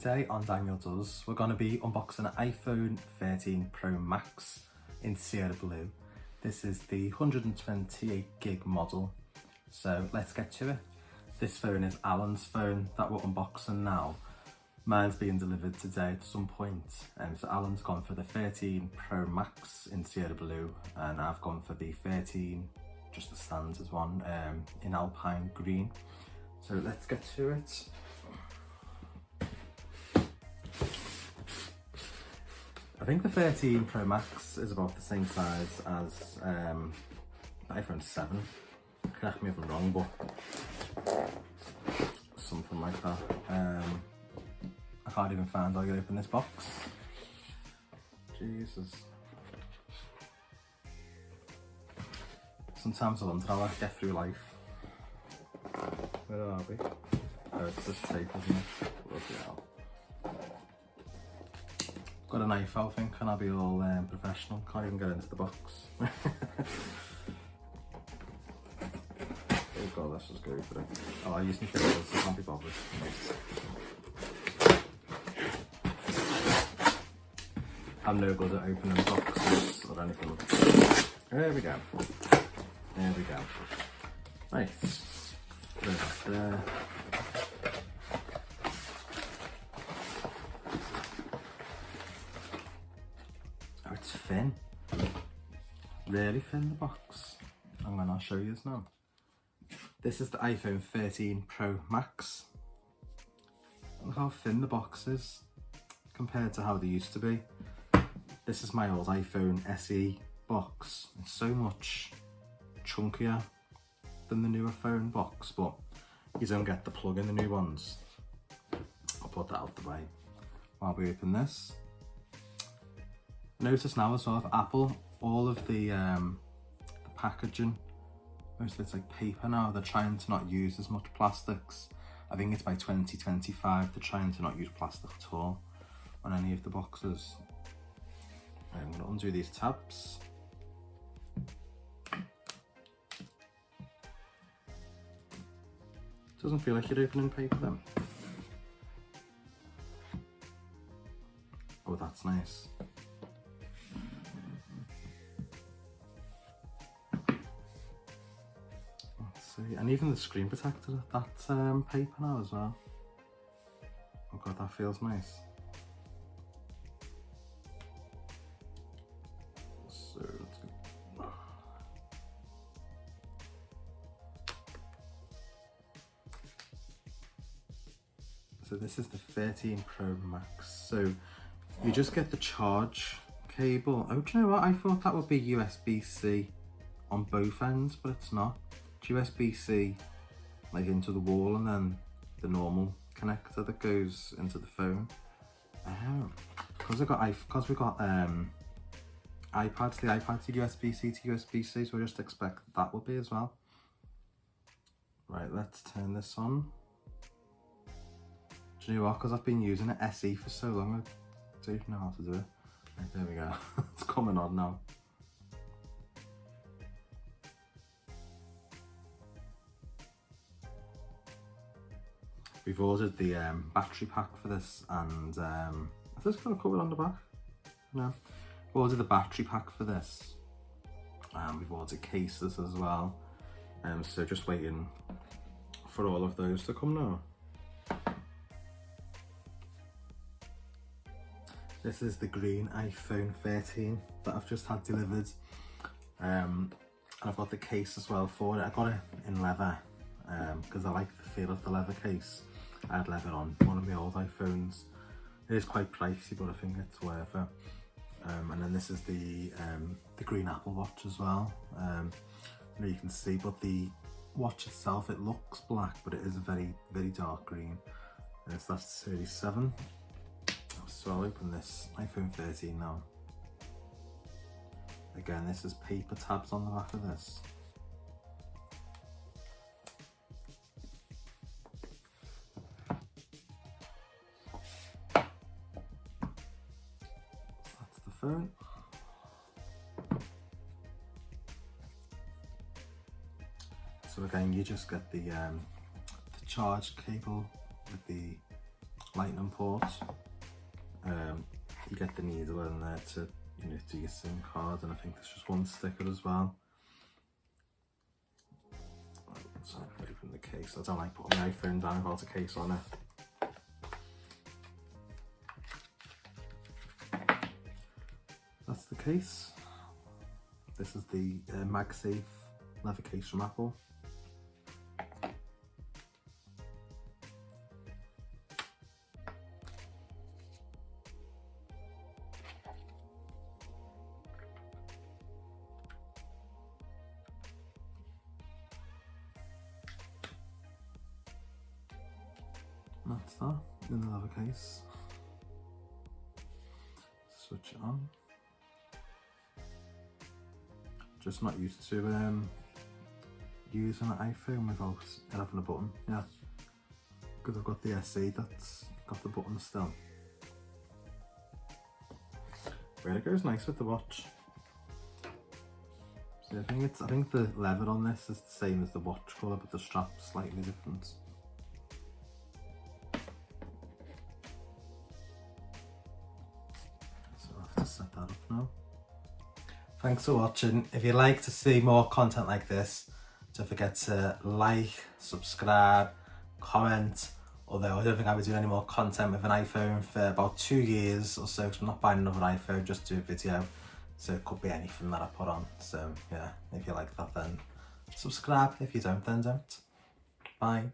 Today on Daniel Does, we're going to be unboxing an iPhone 13 Pro Max in Sierra Blue. This is the 128 gig model, so let's get to it. This phone is Alan's phone that we're unboxing now. Mine's being delivered today at some point, so Alan's gone for the 13 Pro Max in Sierra Blue, and I've gone for the 13, just the standard one, in Alpine Green. So let's get to it. I think the 13 Pro Max is about the same size as the iPhone 7. Correct me if I'm wrong, but something like that. I can't even find how I can open this box. Jesus. Sometimes I wonder how I get through life. Where are we? Oh, it's this tape, isn't it? Bloody hell. Got a knife out, I think, and I'll be all professional. Can't even get into the box. Oh god, let's just go for it. Oh, I use my fingers, I can't be bothered. I'm no good at opening boxes or anything. There we go. There we go. Right. Put it up there. Oh, it's thin. Really thin, the box. And then I'll show you this now. This is the iPhone 13 Pro Max. Look how thin the box is compared to how they used to be. This is my old iPhone SE box. It's so much chunkier than the newer phone box, but you don't get the plug in the new ones. I'll put that out the way while we open this. Notice now as well for Apple, all of the packaging, most of it's like paper now. They're trying to not use as much plastics. I think it's by 2025 they're trying to not use plastic at all on any of the boxes. I'm going to undo these tabs. Doesn't feel like you're opening paper then. Oh, that's nice. Let's see, and even the screen protector, that's paper now as well. Oh god, that feels nice. So let's go. So this is the 13 Pro Max. So you just get the charge cable. Oh, do you know what? I thought that would be USB-C on both ends, but it's not. It's USB-C like into the wall and then the normal connector that goes into the phone. Oh, because we got iPads, the iPads are USB-C to USB-C, so I just expect that would be as well. Right, let's turn this on. Do you know what? Because I've been using an SE for so long, I don't even know how to do it. Right, there we go. It's coming on now. We've ordered the battery pack for this, and is this got a cover on the back? No. We've ordered the battery pack for this. We've ordered cases as well. So just waiting for all of those to come now. This is the green iPhone 13 that I've just had delivered. And I've got the case as well for it. I got it in leather because I like the feel of the leather case. I had leather on one of my old iPhones. It is quite pricey, but I think it's worth it. And then this is the green Apple Watch as well. You can see, but the watch itself, it looks black, but it is a very, very dark green. So that's Series 7. So I'll open this iPhone 13 now. Again, this is paper tabs on the back of this. That's the phone. So again, you just get the charge cable with the lightning port. You get the needle in there to, you know, do your SIM card, and I think there's just one sticker as well. So I can open the case. I don't like putting my iPhone down without a case on it. That's the case. This is the MagSafe leather case from Apple. That's that in the leather case. Switch it on. Just not used to using an iPhone without it having a button, yeah. Because I've got the SE that's got the button still. Really goes nice with the watch. So I think the leather on this is the same as the watch colour, but the strap's slightly different. So I'll have to set that up now. Thanks for watching. If you'd like to see more content like this, don't forget to like, subscribe, comment. Although I don't think I'll be doing any more content with an iPhone for about 2 years or so, because I'm not buying another iPhone, just do a video. So it could be anything that I put on. So yeah, if you like that then subscribe. If you don't, then don't. Bye.